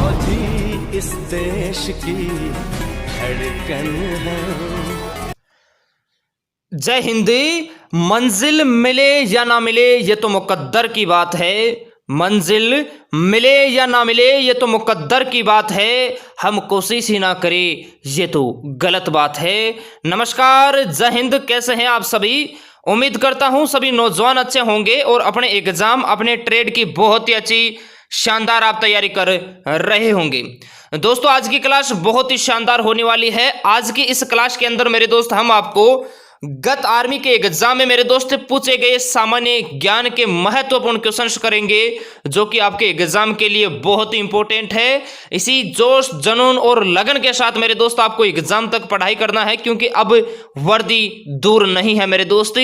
फौजी इस देश की धड़कन है। जय हिंद। मंजिल मिले या ना मिले ये तो मुकद्दर की बात है। मंजिल मिले या ना मिले ये तो मुकद्दर की बात है। हम कोशिश ही ना करें ये तो गलत बात है। नमस्कार, जय हिंद। कैसे हैं आप सभी? उम्मीद करता हूं सभी नौजवान अच्छे होंगे और अपने एग्जाम, अपने ट्रेड की बहुत ही अच्छी शानदार आप तैयारी कर रहे होंगे। दोस्तों, आज की क्लास बहुत ही शानदार होने वाली है। आज की इस क्लास के अंदर मेरे दोस्त हम आपको गत आर्मी के एग्जाम में मेरे दोस्त पूछे गए सामान्य ज्ञान के महत्वपूर्ण क्वेश्चंस करेंगे, जो कि आपके एग्जाम के लिए बहुत ही इंपॉर्टेंट है। इसी जोश, जुनून और लगन के साथ मेरे दोस्त आपको एग्जाम तक पढ़ाई करना है, क्योंकि अब वर्दी दूर नहीं है मेरे दोस्त।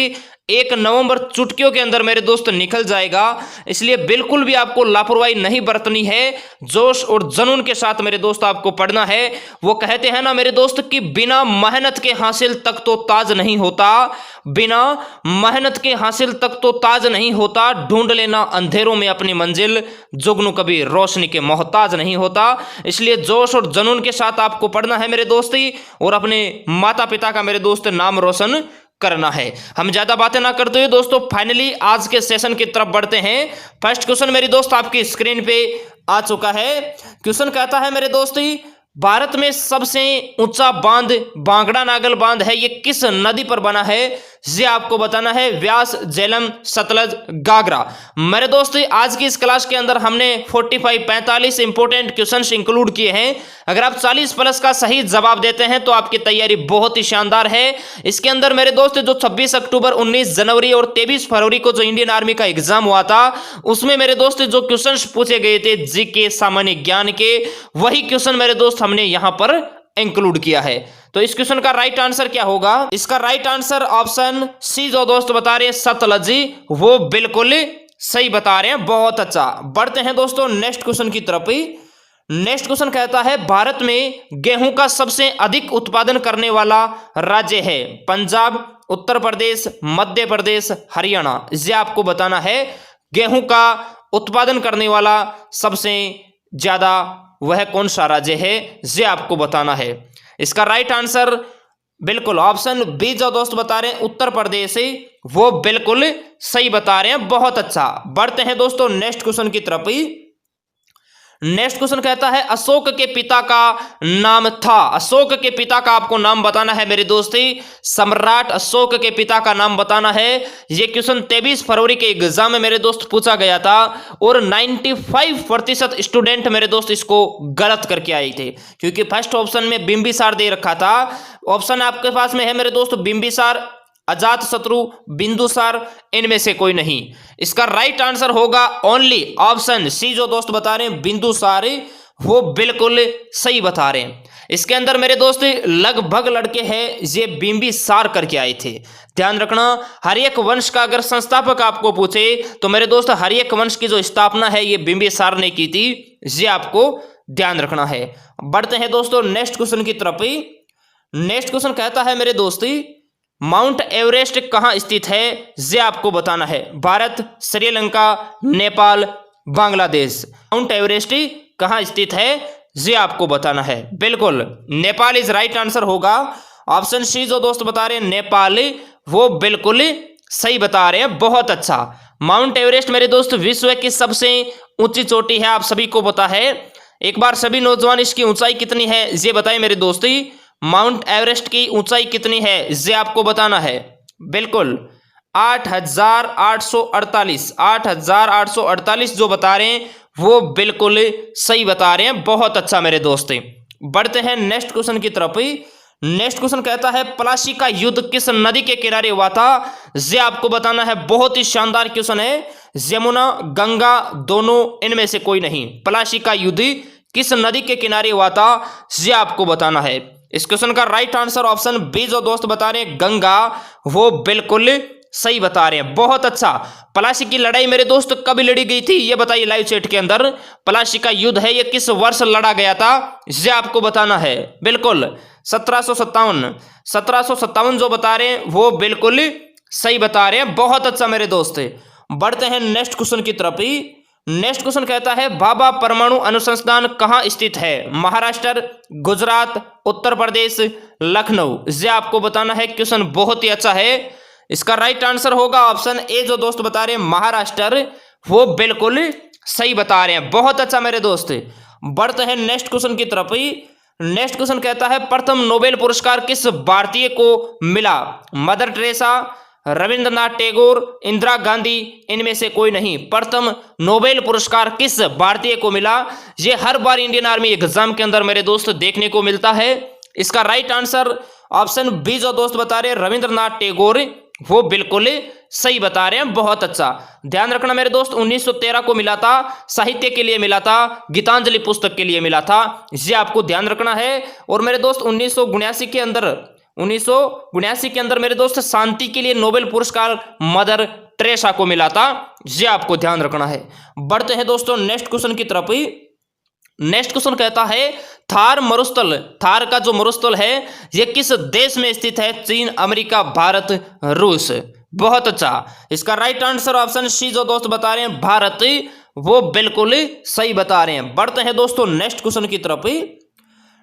1 नवंबर चुटकियों के अंदर मेरे दोस्त निकल जाएगा, इसलिए बिल्कुल भी आपको लापरवाही नहीं बरतनी है। जोश और जुनून के साथ मेरे दोस्त आपको पढ़ना है। वो कहते हैं ना मेरे दोस्त कि बिना मेहनत के हासिल तक तो ताज नहीं होता, बिना मेहनत के हासिल तक तो ताज नहीं होता। ढूंढ लेना अंधेरों में अपनी मंजिल, जुगनू कभी रोशनी के मोहताज नहीं होता। इसलिए जोश और जुनून के साथ आपको पढ़ना है मेरे दोस्ती, और अपने माता पिता का मेरे दोस्त नाम रोशन करना है। हम ज्यादा बातें ना करते हुए दोस्तों फाइनली आज के सेशन की तरफ बढ़ते हैं। फर्स्ट क्वेश्चन मेरी दोस्त आपकी स्क्रीन पे आ चुका है। क्वेश्चन कहता है मेरे दोस्त, भारत में सबसे ऊंचा बांध बांगड़ा नागल बांध है, ये किस नदी पर बना है? ये आपको बताना है। व्यास, झेलम, सतलज, गागरा। मेरे दोस्त, आज की इस क्लास के अंदर हमने 45 इंपोर्टेंट क्वेश्चंस इंक्लूड किए हैं। अगर आप 40 प्लस का सही जवाब देते हैं तो आपकी तैयारी बहुत ही शानदार है। इसके अंदर मेरे दोस्त जो 26 अक्टूबर, 19 जनवरी और 23 फरवरी को जो इंडियन आर्मी का एग्जाम हुआ था, उसमें मेरे दोस्त जो क्वेश्चंस पूछे गए थे जीके, सामान्य ज्ञान के, वही क्वेश्चन मेरे दोस्त हमने यहां पर इंक्लूड किया है। तो इस क्वेश्चन का राइट आंसर क्या होगा? इसका राइट आंसर ऑप्शन सी जो दोस्त बता रहे हैं सतलज, वो बिल्कुल सही बता रहे हैं। बहुत अच्छा। बढ़ते हैं दोस्तों नेक्स्ट क्वेश्चन की तरफ। नेक्स्ट क्वेश्चन कहता है, भारत में गेहूं का सबसे अधिक उत्पादन करने वाला राज्य है? पंजाब, उत्तर प्रदेश, मध्य प्रदेश, हरियाणा। ये आपको बताना है। गेहूं का उत्पादन करने वाला सबसे ज्यादा वह कौन सा राज्य है, ये आपको बताना है। इसका राइट आंसर बिल्कुल ऑप्शन बी जो दोस्त बता रहे हैं उत्तर प्रदेश, वो बिल्कुल सही बता रहे हैं। बहुत अच्छा। बढ़ते हैं दोस्तों नेक्स्ट क्वेश्चन की तरफ। नेक्स्ट क्वेश्चन कहता है, अशोक के पिता का नाम था? अशोक के पिता का आपको नाम बताना है मेरे दोस्ती। सम्राट अशोक के पिता का नाम बताना है। यह क्वेश्चन 23 फरवरी के एग्जाम में मेरे दोस्त पूछा गया था, और 95% स्टूडेंट मेरे दोस्त इसको गलत करके आए थे, क्योंकि फर्स्ट ऑप्शन में बिंबिसार दे रखा था। ऑप्शन आपके पास में है मेरे दोस्त बिंबिसार, अजात शत्रु, बिंदुसार, इनमें से कोई नहीं। इसका राइट आंसर होगा ओनली ऑप्शन सी जो दोस्त बता रहे हैं बिंदुसार, वो बिल्कुल सही बता रहे हैं। इसके अंदर मेरे दोस्त लगभग लड़के हैं ये बिंबिसार करके आए थे। ध्यान रखना, हर एक वंश का अगर संस्थापक आपको पूछे तो मेरे दोस्त हर एक वंश की जो स्थापना है ये बिंबिसार ने की थी, ये आपको ध्यान रखना है। बढ़ते हैं दोस्तों नेक्स्ट क्वेश्चन की तरफ। नेक्स्ट क्वेश्चन कहता है मेरे दोस्ती, माउंट एवरेस्ट कहां स्थित है? ये आपको बताना है। भारत, श्रीलंका, नेपाल, बांग्लादेश। माउंट एवरेस्ट कहां स्थित है ये आपको बताना है। बिल्कुल नेपाल इज राइट आंसर होगा। ऑप्शन सी जो दोस्त बता रहे हैं नेपाल, वो बिल्कुल सही बता रहे हैं। बहुत अच्छा। माउंट एवरेस्ट मेरे दोस्त विश्व की सबसे ऊंची चोटी है, आप सभी को पता है। एक बार सभी नौजवान इसकी ऊंचाई कितनी है ये बताएं मेरे दोस्ती। माउंट एवरेस्ट की ऊंचाई कितनी है ये आपको बताना है। बिल्कुल 8,848 8,848 जो बता रहे हैं वो बिल्कुल सही बता रहे हैं। बहुत अच्छा मेरे दोस्त। बढ़ते हैं नेक्स्ट क्वेश्चन की तरफ। नेक्स्ट क्वेश्चन कहता है, प्लासी का युद्ध किस नदी के किनारे हुआ था? ये आपको बताना है। बहुत ही शानदार क्वेश्चन है। यमुना, गंगा, दोनों, इनमें से कोई नहीं। प्लासी का युद्ध किस नदी के किनारे हुआ था ये आपको बताना है। इस क्वेश्चन का राइट आंसर ऑप्शन बी जो दोस्त बता रहे हैं गंगा, वो बिल्कुल सही बता रहे हैं। बहुत अच्छा। प्लासी की लड़ाई मेरे दोस्त कब लड़ी गई थी ये बताइए लाइव चैट के अंदर। प्लासी का युद्ध है ये किस वर्ष लड़ा गया था ये आपको बताना है। बिल्कुल 1757 जो बता रहे हैं वो बिल्कुल सही बता रहे हैं। बहुत अच्छा मेरे दोस्त। बढ़ते हैं नेक्स्ट क्वेश्चन की तरफ। नेक्स्ट क्वेश्चन कहता है भाभा परमाणु अनुसंधान कहाँ स्थित है? महाराष्ट्र, गुजरात, उत्तर प्रदेश, लखनऊ। ये आपको बताना है। क्वेश्चन बहुत ही अच्छा है। इसका राइट आंसर होगा ऑप्शन ए। जो दोस्त बता रहे हैं महाराष्ट्र, वो बिल्कुल सही बता रहे हैं। बहुत अच्छा मेरे दोस्त। बढ़ते हैं नेक्स्ट क्वेश्चन की तरफ ही। नेक्स्ट क्वेश्चन कहता है प्रथम नोबेल पुरस्कार किस भारतीय को मिला? मदर टेरेसा, रविंद्रनाथ टैगोर, इंदिरा गांधी, इनमें से कोई नहीं। प्रथम नोबेल पुरस्कार किस भारतीय को मिला? ये हर बार इंडियन आर्मी एग्जाम के अंदर मेरे दोस्त देखने को मिलता है। इसका राइट आंसर ऑप्शन बी जो दोस्त बता रहे हैं रविंद्रनाथ टैगोर, वो बिल्कुल सही बता रहे हैं। बहुत अच्छा। ध्यान रखना मेरे दोस्त 1913 को मिला था, साहित्य के लिए मिला था, गीतांजलि पुस्तक के लिए मिला था। ये आपको ध्यान रखना है। और मेरे दोस्त 1979 के अंदर मेरे दोस्त शांति के लिए नोबेल पुरस्कार मदर टेरेसा को मिला था। ये आपको ध्यान रखना है। बढ़ते हैं दोस्तों नेक्स्ट क्वेश्चन की तरफ ही। नेक्स्ट क्वेश्चन कहता है थार मरुस्थल, थार का जो मरुस्थल है यह किस देश में स्थित है? चीन, अमेरिका, भारत, रूस। बहुत अच्छा। इसका राइट आंसर ऑप्शन सी जो दोस्त बता रहे हैं भारत, वो बिल्कुल सही बता रहे हैं। बढ़ते हैं दोस्तों नेक्स्ट क्वेश्चन की तरफ ही।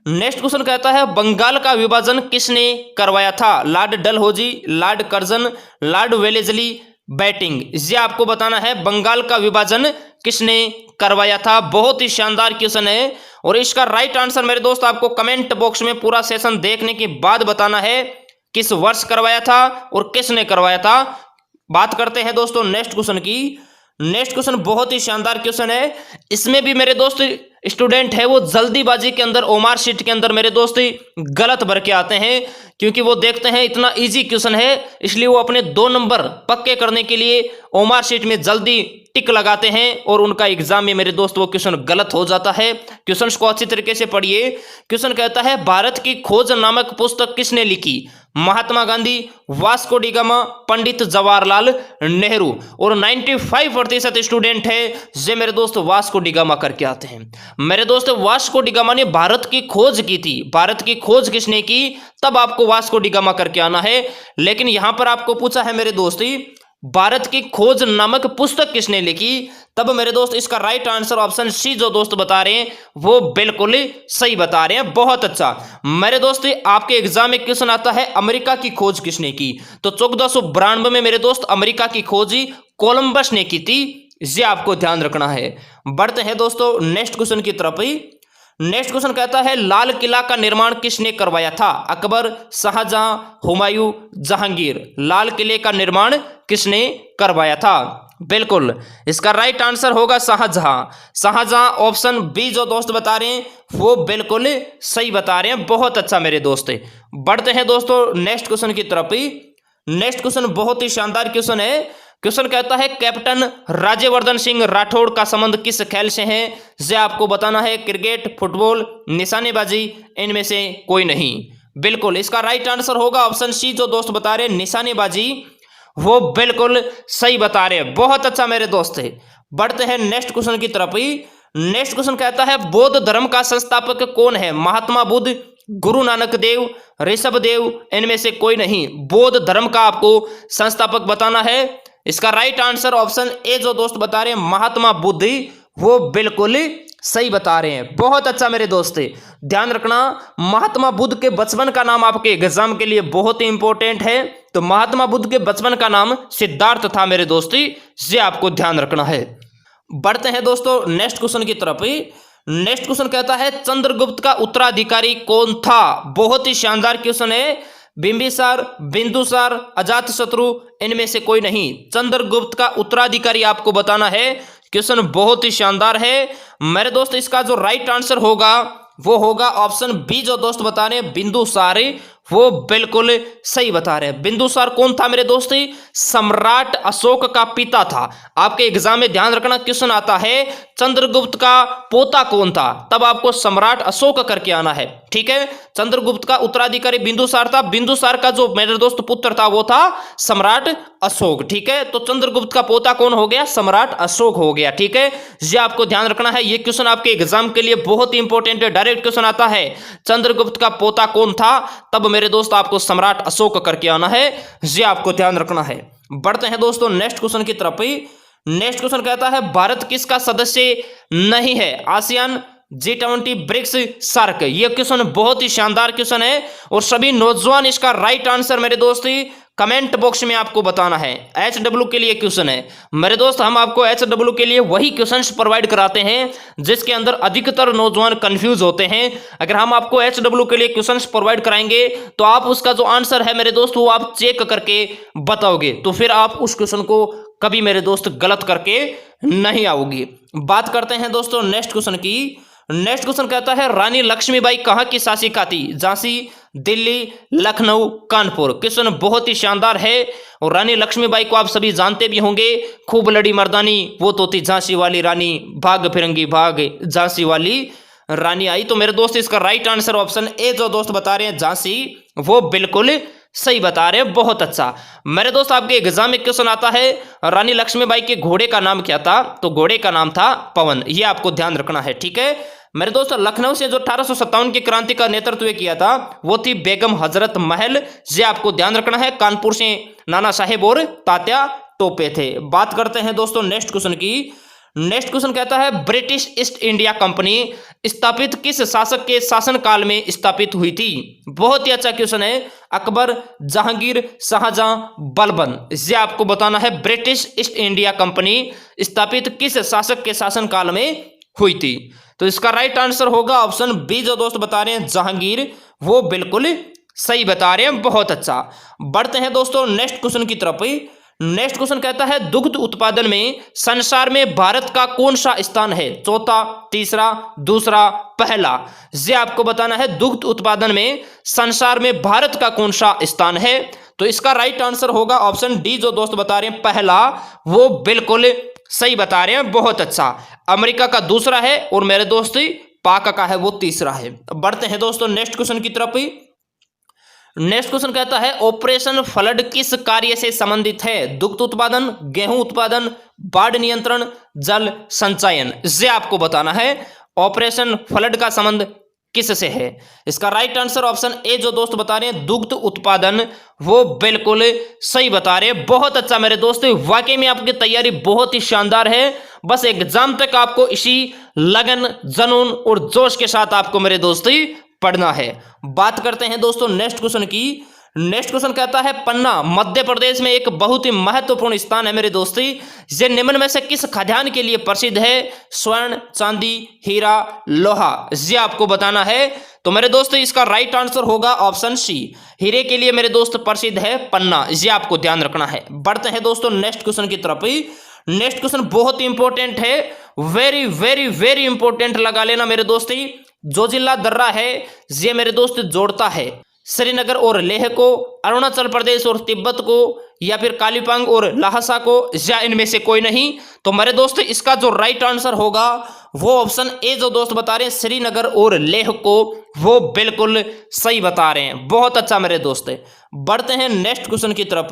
नेक्स्ट क्वेश्चन कहता है बंगाल का विभाजन किसने करवाया था? Lord Dalhousie, Lord Curzon, Lord Wellesley, batting. ये आपको बताना है बंगाल का विभाजन किसने करवाया था। बहुत ही शानदार क्वेश्चन है। और इसका राइट आंसर मेरे दोस्त आपको कमेंट बॉक्स में पूरा सेशन देखने के बाद बताना है किस वर्ष करवाया था और किसने करवाया था। बात करते हैं दोस्तों नेक्स्ट क्वेश्चन की। नेक्स्ट क्वेश्चन बहुत ही शानदार क्वेश्चन है। इसमें भी मेरे दोस्त स्टूडेंट है वो जल्दीबाजी के अंदर ओमार शीट के अंदर मेरे दोस्त गलत भर के आते हैं, क्योंकि वो देखते हैं इतना इजी क्वेश्चन है, इसलिए वो अपने 2 नंबर पक्के करने के लिए ओमार शीट में जल्दी टिक लगाते हैं और उनका एग्जाम में मेरे दोस्त वो क्वेश्चन गलत हो जाता है। क्वेश्चन को अच्छी तरीके से पढ़िए। क्वेश्चन कहता है भारत की खोज नामक पुस्तक किसने लिखी? Mahatma Gandhi, Vasco D gamma, Pandit Jawaharlal Nehru. और 95% स्टूडेंट है जो मेरे दोस्त वास्को डी गामा करके आते हैं। मेरे दोस्त वास्को डी गामा ने भारत की खोज की थी। भारत की खोज किसने की? तब आपको वास्को डी गामा करके आना है। लेकिन यहां पर आपको पूछा है मेरे दोस्ती भारत की खोज नामक पुस्तक किसने लिखी? तब मेरे दोस्त इसका राइट आंसर ऑप्शन सी जो दोस्त बता रहे हैं वो बिल्कुल सही बता रहे हैं। बहुत अच्छा। मेरे दोस्त आपके एग्जाम में क्वेश्चन आता है अमेरिका की खोज किसने की? तो 1492 में मेरे दोस्त अमेरिका की खोज कोलंबस ने की थी। ये आपको ध्यान रखना है। बढ़ते हैं दोस्तों नेक्स्ट क्वेश्चन की तरफ ही। नेक्स्ट क्वेश्चन कहता है लाल किला का निर्माण किसने करवाया था? अकबर, शाहजहां, हुमायूं, जहांगीर। लाल किले का निर्माण किसने करवाया था? बिल्कुल इसका राइट आंसर होगा शाहजहां। शाहजहां ऑप्शन बी जो दोस्त बता रहे हैं वो बिल्कुल सही बता रहे हैं। बहुत अच्छा मेरे दोस्त। बढ़ते हैं दोस्तों नेक्स्ट क्वेश्चन की तरफ ही। नेक्स्ट क्वेश्चन बहुत ही शानदार क्वेश्चन है। क्वेश्चन कहता है कैप्टन राज्यवर्धन सिंह राठौड़ का संबंध किस खेल से है? ये आपको बताना है क्रिकेट, फुटबॉल, निशानेबाजी, इनमें से कोई नहीं। बिल्कुल इसका राइट आंसर होगा ऑप्शन सी जो दोस्त बता रहे हैं निशानेबाजी, वो बिल्कुल सही बता रहे हैं। बहुत अच्छा मेरे दोस्त। बढ़ते हैं नेक्स्ट क्वेश्चन की तरफ ही। नेक्स्ट क्वेश्चन कहता है बौद्ध धर्म का संस्थापक कौन है? महात्मा बुद्ध, गुरु नानक देव, ऋषभ देव, इनमें से कोई नहीं। बौद्ध धर्म का आपको संस्थापक बताना है। इसका राइट आंसर ऑप्शन ए जो दोस्त बता रहे हैं महात्मा बुद्ध, वो बिल्कुल सही बता रहे हैं। बहुत अच्छा मेरे दोस्त। ध्यान रखना महात्मा बुद्ध के बचपन का नाम आपके एग्जाम के लिए बहुत ही इंपॉर्टेंट है। तो महात्मा बुद्ध के बचपन का नाम सिद्धार्थ था मेरे दोस्त, ये आपको ध्यान रखना है। बढ़ते हैं दोस्तों नेक्स्ट क्वेश्चन की तरफ। नेक्स्ट क्वेश्चन कहता है चंद्रगुप्त का उत्तराधिकारी कौन था? बहुत ही शानदार क्वेश्चन है। बिंबिसार, बिंदुसार, अजातशत्रु, इनमें से कोई नहीं। चंद्रगुप्त का उत्तराधिकारी आपको बताना है। क्वेश्चन बहुत ही शानदार है मेरे दोस्त। इसका जो राइट आंसर होगा वो होगा ऑप्शन बी जो दोस्त बता रहे हैं बिंदुसार, वो बिल्कुल सही बता रहे हैं। बिंदुसार कौन था मेरे दोस्त? सम्राट अशोक का पिता था। आपके एग्जाम में ध्यान रखना क्वेश्चन आता है चंद्रगुप्त का पोता कौन था, तब आपको सम्राट अशोक करके आना है। ठीक है, चंद्रगुप्त का उत्तराधिकारी बिंदुसार था। बिंदुसार का जो मेरे दोस्त पुत्र था वो था सम्राट अशोक। ठीक है, तो चंद्रगुप्त का पोता कौन हो गया? सम्राट अशोक हो गया। ठीक है, ये आपको ध्यान रखना है। ये क्वेश्चन आपके एग्जाम के लिए बहुत ही इंपॉर्टेंट है। डायरेक्ट क्वेश्चन आता है चंद्रगुप्त का पोता कौन था, तब मेरे दोस्त आपको सम्राट अशोक करके आना है। ये आपको ध्यान रखना है। बढ़ते हैं दोस्तों नेक्स्ट क्वेश्चन की तरफ ही। नेक्स्ट क्वेश्चन कहता है भारत किसका सदस्य नहीं है? ASEAN, G20, BRICS, SAARC. ये क्वेश्चन बहुत ही शानदार क्वेश्चन है और सभी नौजवान इसका राइट आंसर मेरे दोस्त कमेंट बॉक्स में आपको बताना है। HW के लिए क्वेश्चन है मेरे दोस्त, हम आपको HW के लिए वही क्वेश्चंस प्रोवाइड कराते हैं जिसके अंदर अधिकतर नौजवान कंफ्यूज होते हैं। अगर हम आपको HW के लिए क्वेश्चंस प्रोवाइड कराएंगे तो आप उसका जो आंसर है मेरे दोस्त वो आप चेक करके बताओगे, तो फिर आप उस क्वेश्चन को कभी मेरे दोस्त गलत करके नहीं आओगी। बात करते हैं दोस्तों नेक्स्ट क्वेश्चन की। नेक्स्ट क्वेश्चन कहता है रानी लक्ष्मीबाई कहाँ की शासिका थी? झांसी, दिल्ली, लखनऊ, कानपुर। क्वेश्चन बहुत ही शानदार है और रानी लक्ष्मीबाई को आप सभी जानते भी होंगे। खूब लड़ी मर्दानी वो तो थी झांसी वाली रानी, भाग फिरंगी भाग झांसी वाली रानी आई। तो मेरे दोस्त इसका राइट आंसर ऑप्शन ए जो दोस्त बता रहे हैं झांसी, वो बिल्कुल सही बता रहे हैं, बहुत अच्छा। मेरे दोस्त आपके एग्जाम में क्वेश्चन आता है रानी लक्ष्मीबाई के घोड़े का नाम क्या था? तो घोड़े का नाम था पवन, ये आपको ध्यान रखना है, ठीक है मेरे दोस्त। लखनऊ से जो 1857 की क्रांति का नेतृत्व किया था वो थी बेगम हजरत महल, ये आपको ध्यान रखना है। कानपुर से नाना साहेब और तात्या टोपे थे। बात करते हैं दोस्तों नेक्स्ट क्वेश्चन की। नेक्स्ट क्वेश्चन कहता है ब्रिटिश ईस्ट इंडिया कंपनी स्थापित किस शासक के शासनकाल में स्थापित हुई थी? बहुत ही अच्छा क्वेश्चन है। अकबर, जहांगीर, शाहजहां, बलबन। ये आपको बताना है ब्रिटिश ईस्ट इंडिया कंपनी स्थापित किस शासक के शासनकाल में हुई थी? तो इसका राइट आंसर होगा ऑप्शन बी जो दोस्त बता रहे हैं जहांगीर, वो बिल्कुल सही बता रहे हैं, बहुत अच्छा। बढ़ते हैं दोस्तों नेक्स्ट क्वेश्चन की तरफ। नेक्स्ट क्वेश्चन कहता है दुग्ध उत्पादन में संसार में भारत का कौन सा स्थान है? चौथा, तीसरा, दूसरा, पहला। ये आपको बताना है दुग्ध उत्पादन में संसार में भारत का कौन सा स्थान है? तो इसका राइट आंसर होगा ऑप्शन डी जो दोस्त बता रहे हैं पहला, वो बिल्कुल सही बता रहे हैं, बहुत अच्छा। अमेरिका का दूसरा है और मेरे दोस्त पाक का है वो तीसरा है। बढ़ते हैं दोस्तों नेक्स्ट क्वेश्चन की तरफ। नेक्स्ट क्वेश्चन कहता है ऑपरेशन फ्लड किस कार्य से संबंधित है? दुग्ध उत्पादन, गेहूं उत्पादन, बाढ़ नियंत्रण, जल संचयन। ये आपको बताना है ऑपरेशन फ्लड का संबंध किससे है? इसका राइट आंसर ऑप्शन ए जो दोस्त बता रहे हैं दुग्ध उत्पादन, वो बिल्कुल सही बता रहे हैं, बहुत अच्छा मेरे दोस्त। वाकई में आपकी तैयारी बहुत ही शानदार है। बस एग्जाम तक आपको इसी लगन, जुनून और जोश के साथ आपको मेरे दोस्त पढ़ना है। बात करते हैं दोस्तों नेक्स्ट क्वेश्चन की। नेक्स्ट क्वेश्चन कहता है पन्ना मध्य प्रदेश में एक बहुत ही महत्वपूर्ण स्थान है मेरे दोस्ती। ये निम्न में से किस खाद्यान्न के लिए प्रसिद्ध है? स्वर्ण, चांदी, हीरा, लोहा। ये आपको बताना है। तो मेरे दोस्त इसका राइट आंसर होगा ऑप्शन सी, हीरे के लिए मेरे दोस्त प्रसिद्ध है पन्ना। ये आपको ध्यान रखना है। बढ़ते हैं दोस्तों नेक्स्ट क्वेश्चन की तरफ। नेक्स्ट क्वेश्चन बहुत ही इंपॉर्टेंट है, वेरी वेरी वेरी इंपॉर्टेंट लगा लेना मेरे दोस्ती। जो जिला दर्रा है ये मेरे दोस्त जोड़ता है श्रीनगर और लेह को, अरुणाचल प्रदेश और तिब्बत को, या फिर कालीपांग और लहासा को, या इनमें से कोई नहीं। तो मेरे दोस्त इसका जो राइट आंसर होगा वो ऑप्शन ए जो दोस्त बता रहे हैं श्रीनगर और लेह को, वो बिल्कुल सही बता रहे हैं, बहुत अच्छा मेरे दोस्त। बढ़ते हैं नेक्स्ट क्वेश्चन की तरफ।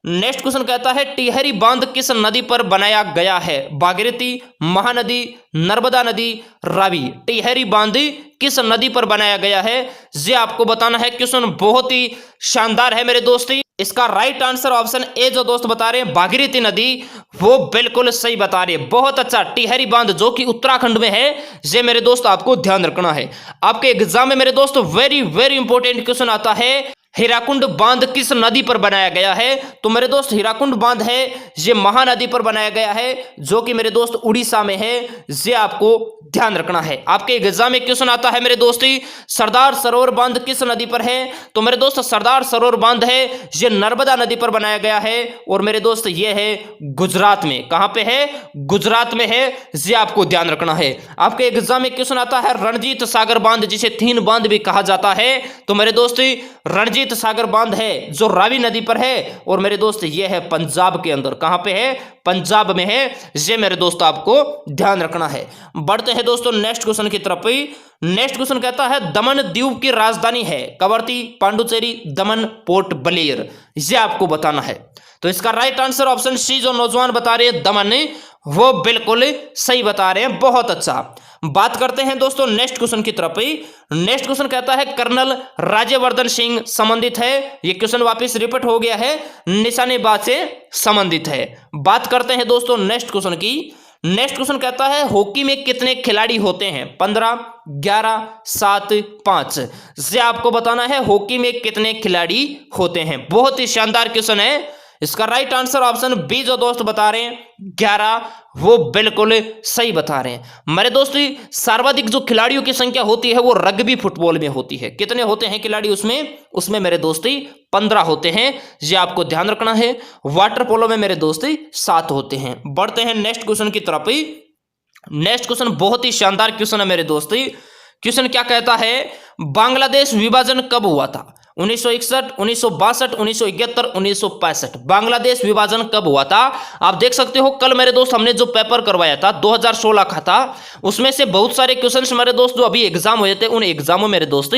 नेक्स्ट क्वेश्चन कहता है टिहरी बांध किस नदी पर बनाया गया है? भागीरथी, महानदी, नर्मदा नदी, रावी। टिहरी बांध किस नदी पर बनाया गया है? ये आपको बताना है। क्वेश्चन बहुत ही शानदार है मेरे दोस्ती। इसका राइट आंसर ऑप्शन ए जो दोस्त बता रहे हैं भागीरथी नदी, वो बिल्कुल सही बता रहे हैं, बहुत अच्छा। टिहरी बांध जो कि उत्तराखंड में है, ये मेरे दोस्त आपको ध्यान रखना है। आपके एग्जाम में मेरे दोस्त वेरी वेरी इंपॉर्टेंट क्वेश्चन आता है हीराकुंड बांध किस नदी पर बनाया गया है? तो मेरे दोस्त हीराकुंड बांध है ये महानदी पर बनाया गया है, जो कि मेरे दोस्त उड़ीसा में है। ये आपको ध्यान रखना है। आपके एग्जाम में क्वेश्चन आता है मेरे दोस्ती सरदार सरोवर बांध किस नदी पर है? तो मेरे दोस्त सरदार सरोवर बांध है ये नर्मदा नदी पर बनाया गया है, और मेरे दोस्त ये है गुजरात में। कहां पे है? गुजरात में है। ये आपको ध्यान रखना है। आपके एग्जाम में क्वेश्चन आता है रणजीत सागर बांध, जिसे थीन बांध भी कहा जाता है। तो मेरे दोस्त रणजीत सागर बांध है जो रावी नदी पर है, और मेरे दोस्त ये है पंजाब के अंदर। कहां पे है? पंजाब में है। ये मेरे दोस्त आपको ध्यान रखना है। बढ़ते हैं दोस्तों नेक्स्ट क्वेश्चन की तरफ। नेक्स्ट क्वेश्चन कहता है दमन द्वीप की राजधानी है? कवरती, पांडुचेरी, दमन, पोर्ट ब्लेयर। ये आपको बताना है। तो इसका राइट आंसर ऑप्शन सी जो नौजवान बता रहे हैं दमन, वो बिल्कुल सही बता रहे हैं, बहुत अच्छा। बात करते हैं दोस्तों नेक्स्ट क्वेश्चन की तरफ ही। नेक्स्ट क्वेश्चन कहता है कर्नल राज्यवर्धन सिंह संबंधित है। ये क्वेश्चन वापस रिपीट हो गया है, निशानेबाज से संबंधित है। बात करते हैं दोस्तों नेक्स्ट क्वेश्चन की। नेक्स्ट क्वेश्चन कहता है हॉकी में कितने खिलाड़ी होते हैं? 15, 11, 7, 5 से आपको बताना है हॉकी में कितने खिलाड़ी होते हैं। बहुत ही शानदार क्वेश्चन है। इसका राइट आंसर ऑप्शन बी जो दोस्त बता रहे हैं 11, वो बिल्कुल सही बता रहे हैं। मेरे दोस्त सर्वाधिक जो खिलाड़ियों की संख्या होती है वो रग्बी फुटबॉल में होती है। कितने होते हैं खिलाड़ी उसमें मेरे दोस्ती 15 होते हैं, ये आपको ध्यान रखना है। वाटर पोलो में मेरे दोस्ती 7 होते हैं। बढ़ते हैं नेक्स्ट क्वेश्चन की तरफ ही। नेक्स्ट क्वेश्चन बहुत ही शानदार क्वेश्चन है मेरे दोस्ती। क्वेश्चन क्या कहता है बांग्लादेश विभाजन कब हुआ था? 1961, 1962, 1971, 1965। बांग्लादेश विभाजन कब हुआ था? आप देख सकते हो कल मेरे दोस्त हमने जो पेपर करवाया था 2016 का था, उसमें से बहुत सारे क्वेश्चंस मेरे दोस्त जो अभी एग्जाम हुए थे उन एग्जामों मेरे दोस्त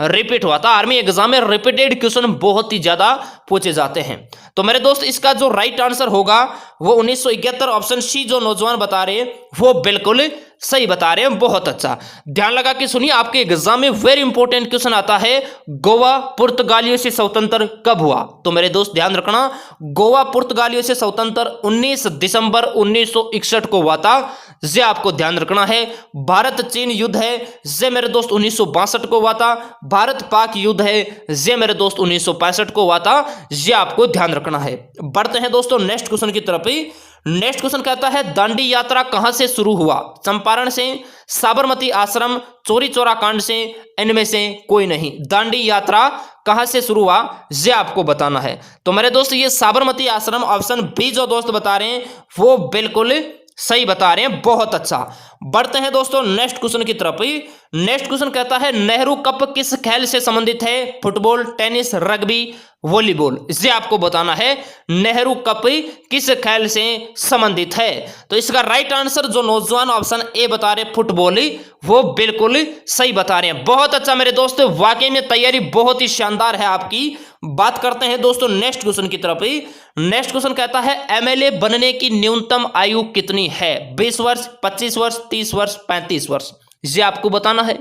रिपीट हुआ था। आर्मी एग्जाम में रिपीटेड क्वेश्चन बहुत ही ज्यादा पूछे जाते हैं। तो मेरे दोस्त इसका जो राइट आंसर होगा वो 1971 ऑप्शन सी जो नौजवान बता रहे हैं वो बिल्कुल सही बता रहे हैं। बहुत अच्छा, ध्यान लगा के सुनिए। आपके एग्जाम में वेरी इंपॉर्टेंट क्वेश्चन आता है गोवा पुर्तगालियों से स्वतंत्र कब हुआ? तो मेरे दोस्त ध्यान रखना, गोवा पुर्तगालियों से स्वतंत्र 19 दिसंबर 1961 को हुआ था। ये आपको ध्यान रखना है। भारत चीन युद्ध है ये मेरे दोस्त 1962 को हुआ था। भारत पाक युद्ध है ये मेरे दोस्त 1965 को हुआ था। ये आपको ध्यान रखना है। बढ़ते हैं दोस्तों नेक्स्ट क्वेश्चन की तरफ ही। नेक्स्ट क्वेश्चन कहता है दांडी यात्रा कहां से शुरू हुआ? चंपारण से, साबरमती आश्रम, चोरी चौरा कांड से, इनमें से कोई नहीं। दांडी यात्रा कहां से शुरू हुआ ये आपको बताना है। तो मेरे दोस्त ये साबरमती आश्रम ऑप्शन बी जो दोस्त बता रहे हैं वो बिल्कुल सही बता रहे हैं। बहुत अच्छा। बढ़ते हैं दोस्तों नेक्स्ट क्वेश्चन की तरफ ही। नेक्स्ट क्वेश्चन कहता है नेहरू कप किस खेल से संबंधित है? Football, tennis, rugby, volleyball. इसे आपको बताना है नेहरू कप किस खेल से संबंधित है। तो इसका राइट आंसर जो नौजवान ऑप्शन ए बता रहे फुटबॉल, वो बिल्कुल सही बता रहे हैं। बहुत अच्छा मेरे दोस्त, वाकई में तैयारी बहुत ही शानदार है आपकी। बात करते हैं दोस्तों नेक्स्ट क्वेश्चन की तरफ ही। नेक्स्ट क्वेश्चन कहता है एमएलए बनने की न्यूनतम आयु कितनी है? 20 वर्ष, 25 वर्ष, 30 वर्ष, 35 वर्ष। ये आपको बताना है।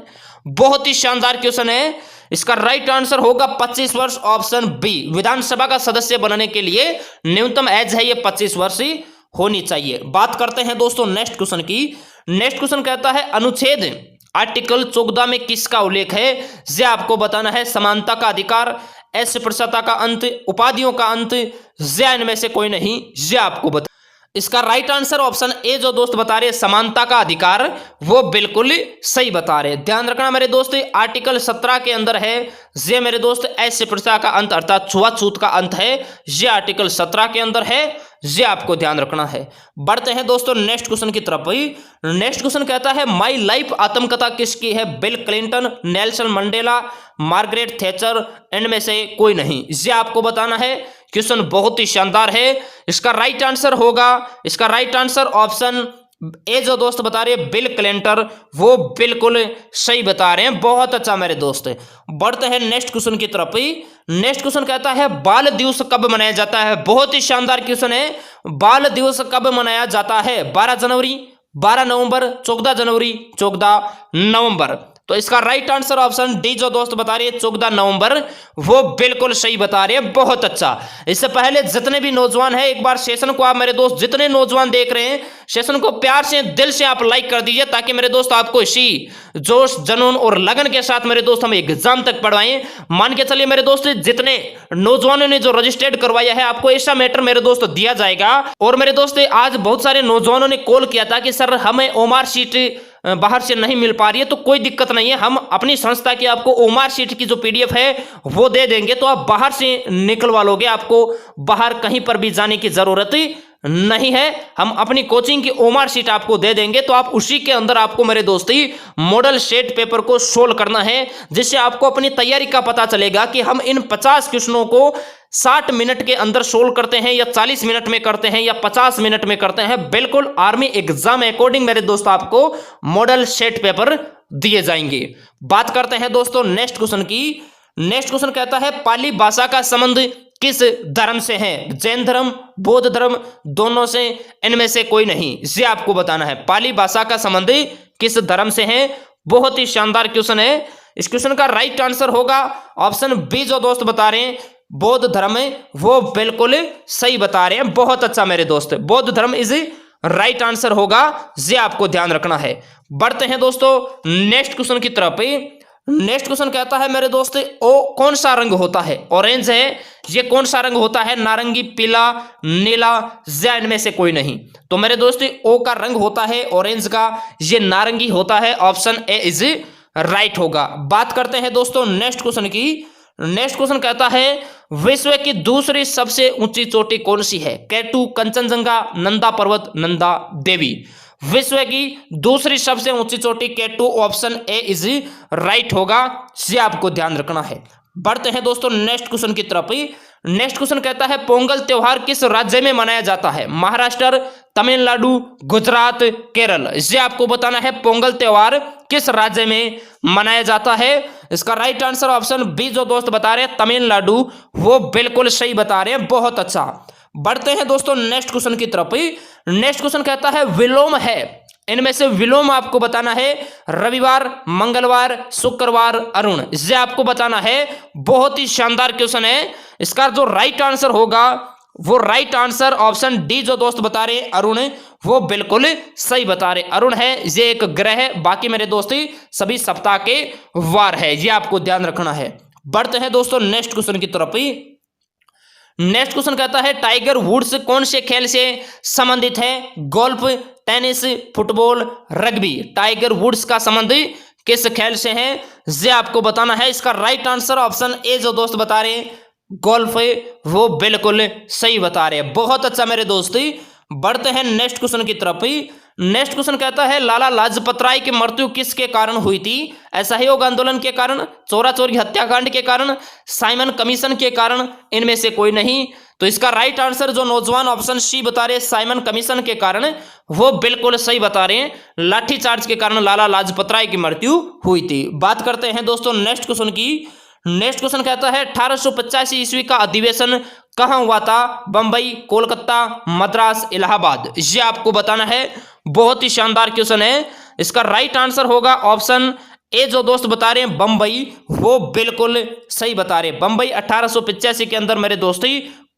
बहुत ही शानदार क्वेश्चन है। इसका राइट आंसर होगा 25 वर्ष ऑप्शन बी। विधानसभा का सदस्य बनने के लिए न्यूनतम एज है ये 25 वर्ष ही होनी चाहिए। बात करते हैं दोस्तों नेक्स्ट क्वेश्चन की। नेक्स्ट क्वेश्चन कहता है अनुच्छेद आर्टिकल 14 में किसका उल्लेख है? ये आपको बताना है। समानता का अधिकार, अस्पृश्यता का अंत, उपाधियों का अंत, या इनमें से कोई नहीं। ये आपको बता। इसका राइट आंसर ऑप्शन ए जो दोस्त बता रहे हैं समानता का अधिकार, वो बिल्कुल सही बता रहे हैं। ध्यान रखना मेरे दोस्त, आर्टिकल 17 के अंदर है ये मेरे दोस्त अस्पृश्यता का अंत अर्थात छुआछूत का अंत है। ये आर्टिकल 17 के अंदर है। ये आपको ध्यान रखना है। बढ़ते हैं दोस्तों नेक्स्ट क्वेश्चन की तरफ ही। नेक्स्ट क्वेश्चन कहता है माई लाइफ आत्मकथा किसकी है? Bill Clinton, Nelson Mandela, Margaret Thatcher, इनमें से कोई नहीं। ये आपको बताना है। क्वेश्चन बहुत ही शानदार है। इसका राइट आंसर होगा, इसका राइट आंसर ऑप्शन ए जो दोस्त बता रहे हैं बिल क्लिंटन, वो बिल्कुल सही बता रहे हैं। बहुत अच्छा मेरे दोस्त। बढ़ते हैं नेक्स्ट क्वेश्चन की तरफ ही। नेक्स्ट क्वेश्चन कहता है बाल दिवस कब मनाया जाता है? बहुत ही शानदार क्वेश्चन है। बाल दिवस कब मनाया जाता है? 12 जनवरी, 12 नवंबर, 14 जनवरी, 14 नवंबर। तो इसका राइट आंसर ऑप्शन डी जो दोस्त बता रही है 14 नवंबर, वो बिल्कुल सही बता रहे हैं। बहुत अच्छा। इससे पहले जितने भी नौजवान हैं एक बार सेशन को आप मेरे दोस्त जितने नौजवान देख रहे हैं सेशन को प्यार से दिल से आप लाइक कर दीजिए ताकि मेरे दोस्त आपको इसी जोश, जुनून और लगन के साथ मेरे दोस्त हम एग्जाम तक पढ़वाएं। मान के चलिए मेरे दोस्त जितने नौजवानों ने जो रजिस्टर्ड करवाया है आपको ऐसा मैटर मेरे दोस्त दिया जाएगा। और मेरे दोस्त आज बहुत सारे नौजवानों ने कॉल किया था कि सर हमें ओमार सीट बाहर से नहीं मिल पा रही है, तो कोई दिक्कत नहीं है, हम अपनी संस्था की आपको ओमार सीट की जो पीडीएफ है वो दे देंगे, तो आप बाहर से निकलवा लोगे, आपको बाहर कहीं पर भी जाने की जरूरत नहीं है। हम अपनी कोचिंग की ओमार सीट आपको दे देंगे, तो आप उसी के अंदर आपको मेरे दोस्ती मॉडल सेट पेपर को सोल्व करना है, जिससे आपको अपनी तैयारी का पता चलेगा कि हम इन 50 क्वेश्चनों को 60 मिनट के अंदर सोल्व करते हैं या 40 मिनट में करते हैं या 50 मिनट में करते हैं। बिल्कुल आर्मी एग्जाम अकॉर्डिंग मेरे दोस्त आपको मॉडल सेट पेपर दिए जाएंगे। बात करते हैं दोस्तों नेक्स्ट क्वेश्चन की। नेक्स्ट क्वेश्चन कहता है पाली भाषा का संबंध किस धर्म से है? जैन धर्म, बौद्ध धर्म, दोनों से, इनमें से कोई नहीं। ये आपको बताना है। पाली भाषा का संबंध किस धर्म से हैं? बहुत ही शानदार क्वेश्चन है। इस क्वेश्चन का राइट आंसर होगा ऑप्शन बी। जो दोस्त बता रहे हैं बौद्ध धर्म है वो बिल्कुल सही बता रहे हैं। बहुत अच्छा मेरे दोस्त, बौद्ध धर्म इज राइट आंसर होगा, ये आपको ध्यान रखना है। बढ़ते हैं दोस्तों नेक्स्ट क्वेश्चन की तरफ। नेक्स्ट क्वेश्चन कहता है मेरे दोस्त ओ कौन सा रंग होता है? ऑरेंज है। ये कौन सा रंग होता है? नारंगी, पीला, नीला, या इनमें से कोई नहीं? तो मेरे दोस्त ओ का रंग होता है ऑरेंज का, ये नारंगी होता है। ऑप्शन ए इज राइट होगा। बात करते हैं दोस्तों नेक्स्ट क्वेश्चन की। नेक्स्ट क्वेश्चन कहता है विश्व की दूसरी सबसे ऊंची चोटी कौन सी है? केटू, कंचनजंगा, नंदा पर्वत, नंदा देवी। विश्व की दूसरी सबसे ऊंची चोटी केटू। ऑप्शन ए इज राइट होगा, ये आपको ध्यान रखना है। बढ़ते हैं दोस्तों नेक्स्ट क्वेश्चन की तरफ। नेक्स्ट क्वेश्चन कहता है पोंगल त्योहार किस राज्य में मनाया जाता है? महाराष्ट्र, तमिलनाडु, गुजरात, केरल। ये आपको बताना है पोंगल त्योहार किस राज्य में मनाया जाता है। इसका राइट आंसर ऑप्शन बी। जो दोस्त बता रहे हैं तमिलनाडु, वो बिल्कुल सही बता रहे हैं। बहुत अच्छा। बढ़ते हैं दोस्तों नेक्स्ट क्वेश्चन की तरफ। नेक्स्ट क्वेश्चन कहता है विलोम है, इनमें से विलोम आपको बताना है रविवार, मंगलवार, शुक्रवार, अरुण। ये आपको बताना है। बहुत ही शानदार क्वेश्चन है। इसका जो राइट आंसर होगा वो राइट आंसर ऑप्शन डी। जो दोस्त बता रहे हैं अरुण, वो बिल्कुल सही बता रहे। अरुण है ये एक ग्रह है, बाकी मेरे दोस्त सभी सप्ताह के वार है, ये आपको ध्यान रखना है। बढ़ते हैं दोस्तों नेक्स्ट क्वेश्चन की तरफ। नेक्स्ट क्वेश्चन कहता है टाइगर वुड्स कौन से खेल से संबंधित है? Golf, tennis, football, rugby. Tiger Woods का संबंध किस खेल से है? ये आपको बताना है। इसका राइट आंसर ऑप्शन ए। जो दोस्त बता रहे हैं गोल्फ, वो बिल्कुल सही बता रहे हैं। बहुत अच्छा मेरे दोस्त। बढ़ते हैं नेक्स्ट क्वेश्चन की तरफ। नेक्स्ट क्वेश्चन कहता है लाला लाजपत राय की मृत्यु किसके कारण हुई थी? असहयोग आंदोलन के कारण, चोरा चोरी हत्याकांड के कारण, साइमन कमीशन के कारण, इनमें से कोई नहीं? तो इसका राइट आंसर जो नौजवान ऑप्शन सी बता रहे हैं साइमन कमीशन के कारण, वो बिल्कुल सही बता रहे हैं। लाठीचार्ज के कारण लाला लाजपत राय की मृत्यु हुई थी। बात करते हैं दोस्तों नेक्स्ट क्वेश्चन की। नेक्स्ट क्वेश्चन कहता है 1885 ईस्वी का अधिवेशन कहाँ हुआ था? बंबई, कोलकाता, मद्रास, इलाहाबाद। ये आपको बताना है। बहुत ही शानदार क्वेश्चन है। इसका राइट आंसर होगा ऑप्शन ए। जो दोस्त बता रहे हैं बंबई, वो बिल्कुल सही बता रहे हैं। बंबई 1885 के अंदर मेरे दोस्त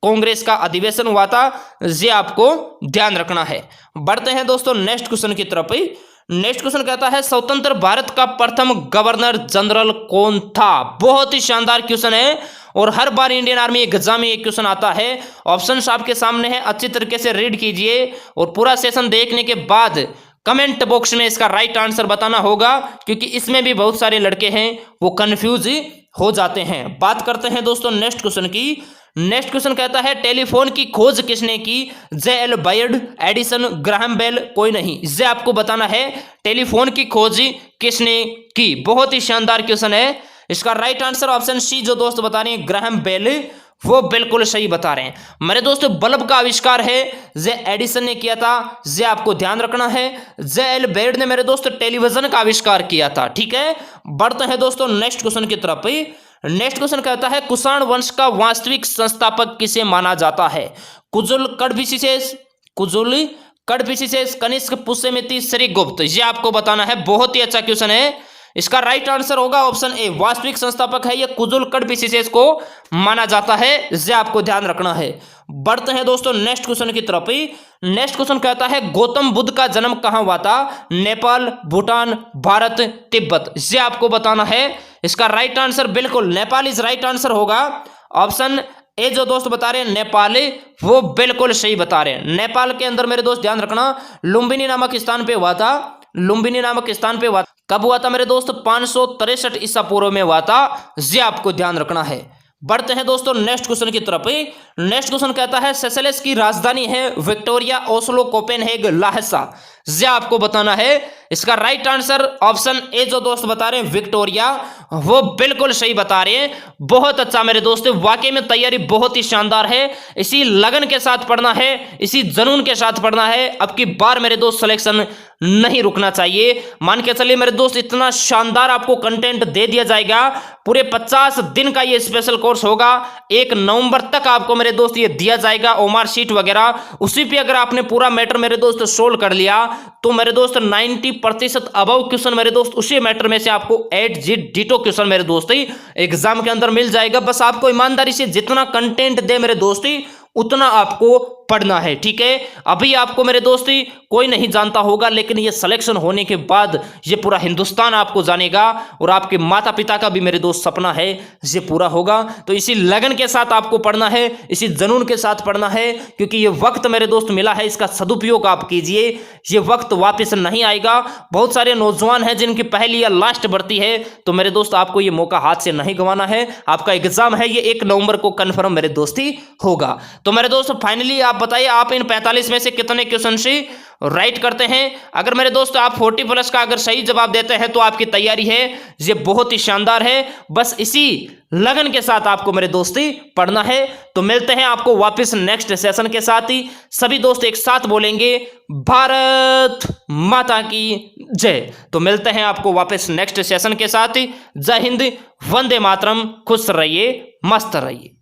कांग्रेस का अधिवेशन हुआ था, ये आपको ध्यान रखना है। बढ़ते हैं दोस्तों नेक्स्ट क्वेश्चन की तरफ। नेक्स्ट क्वेश्चन कहता है स्वतंत्र भारत का प्रथम गवर्नर जनरल कौन था? बहुत ही शानदार क्वेश्चन है और हर बार इंडियन आर्मी एग्जाम में एक क्वेश्चन आता है। ऑप्शंस आपके सामने है, अच्छी तरीके से रीड कीजिए और पूरा सेशन देखने के बाद कमेंट बॉक्स में इसका राइट आंसर बताना होगा, क्योंकि इसमें भी बहुत सारे लड़के हैं वो कंफ्यूज हो जाते हैं। बात करते हैं दोस्तों नेक्स्ट क्वेश्चन की। नेक्स्ट क्वेश्चन कहता है टेलीफोन की खोज किसने की? जे.एल. बायड, एडिसन, ग्राहम बेल, कोई नहीं? ये आपको बताना है टेलीफोन की खोज किसने की। बहुत ही शानदार क्वेश्चन है। इसका राइट आंसर ऑप्शन सी। जो दोस्त बता रहे हैं ग्राहम बेल, वो बिल्कुल सही बता रहे हैं। मेरे दोस्तों बल्ब का आविष्कार है जे एडिसन ने किया था, ये आपको ध्यान रखना है। जे.एल. बेड ने मेरे दोस्त टेलीविजन का आविष्कार किया था। ठीक है। बढ़ते हैं दोस्तों नेक्स्ट क्वेश्चन की तरफ। नेक्स्ट क्वेश्चन कहता है कुषाण वंश का वास्तविक संस्थापक किसे माना जाता है? कुजुल, कड़भिशेष, कनिष्क, पुष्यमिति, श्रीगुप्त। ये आपको बताना है। बहुत ही अच्छा क्वेश्चन है। इसका राइट आंसर होगा ऑप्शन ए। वास्तविक संस्थापक है ये कुजुल कड़भिशेष को माना जाता है, ये आपको ध्यान रखना है। बढ़ते हैं दोस्तों नेक्स्ट क्वेश्चन की तरफ। नेक्स्ट क्वेश्चन कहता है गौतम बुद्ध का जन्म कहाँ हुआ था? नेपाल, भूटान, भारत, तिब्बत। ये आपको बताना है। इसका राइट आंसर बिल्कुल नेपाल इज राइट आंसर होगा। Option A. जो दोस्त बता रहे हैं नेपाल, वो बिल्कुल सही बता रहे हैं। नेपाल के अंदर मेरे दोस्त ध्यान रखना लुम्बिनी नामक स्थान पे हुआ था। लुम्बिनी नामक स्थान पे हुआ, कब हुआ था मेरे दोस्त? 563 ईसा पूर्व में हुआ था, ये आपको ध्यान रखना है। बढ़ते हैं दोस्तों नेक्स्ट क्वेश्चन की तरफ। नेक्स्ट क्वेश्चन कहता है सेशेल्स की राजधानी है विक्टोरिया, ओस्लो, कोपेनहेग, लाहसा। ये आपको बताना है। इसका राइट आंसर ऑप्शन ए। जो दोस्त बता रहे हैं विक्टोरिया, वो बिल्कुल सही बता रहे हैं। बहुत अच्छा मेरे दोस्त, वाकई में तैयारी बहुत ही शानदार है। इसी लगन के साथ पढ़ना है, इसी जुनून के साथ पढ़ना है। अब की बार मेरे दोस्त सिलेक्शन नहीं रुकना चाहिए। मान के चलिए मेरे दोस्त, इतना शानदार आपको कंटेंट दे दिया जाएगा। पूरे 50 दिन का ये स्पेशल कोर्स होगा। 1 नवंबर तक आपको मेरे दोस्त ये दिया जाएगा, ओमार शीट वगैरह। उसी पे अगर आपने पूरा मैटर मेरे दोस्त सोल्व कर लिया तो मेरे दोस्त 90% अबव क्वेश्चन मेरे दोस्त उसी मैटर में से आपको 8G डिटो क्वेश्चन मेरे दोस्त एग्जाम के अंदर मिल जाएगा। बस आपको ईमानदारी से जितना कंटेंट दे मेरे दोस्ती उतना आपको पढ़ना है, ठीक है। अभी आपको मेरे दोस्ती कोई नहीं जानता होगा, लेकिन ये सिलेक्शन होने के बाद ये पूरा हिंदुस्तान आपको जानेगा और आपके माता पिता का भी मेरे दोस्त सपना है ये पूरा होगा। तो इसी लगन के साथ आपको पढ़ना है, इसी जुनून के साथ पढ़ना है, क्योंकि ये वक्त मेरे दोस्त मिला है, इसका सदुपयोग आप कीजिए। ये वक्त वापस नहीं आएगा। बहुत सारे नौजवान हैं जिनकी पहली या लास्ट भर्ती है, तो मेरे दोस्त आपको ये मौका हाथ से नहीं गंवाना है। आपका एग्जाम है ये 1 नवंबर को कन्फर्म मेरे दोस्ती होगा। तो मेरे दोस्त फाइनली आप बताइए, आप इन 45 में से कितने क्वेश्चन से राइट करते हैं। अगर मेरे दोस्त आप 40+ का अगर सही जवाब देते हैं तो आपकी तैयारी है ये बहुत ही शानदार है। बस इसी लगन के साथ आपको मेरे दोस्ती पढ़ना है। तो मिलते हैं आपको वापस नेक्स्ट सेशन के साथ ही। सभी दोस्त एक साथ बोलेंगे भारत माता की जय। तो मिलते हैं आपको वापस नेक्स्ट सेशन के साथ ही। जय हिंद, वंदे मातरम। खुश रहिए, मस्त रहिए।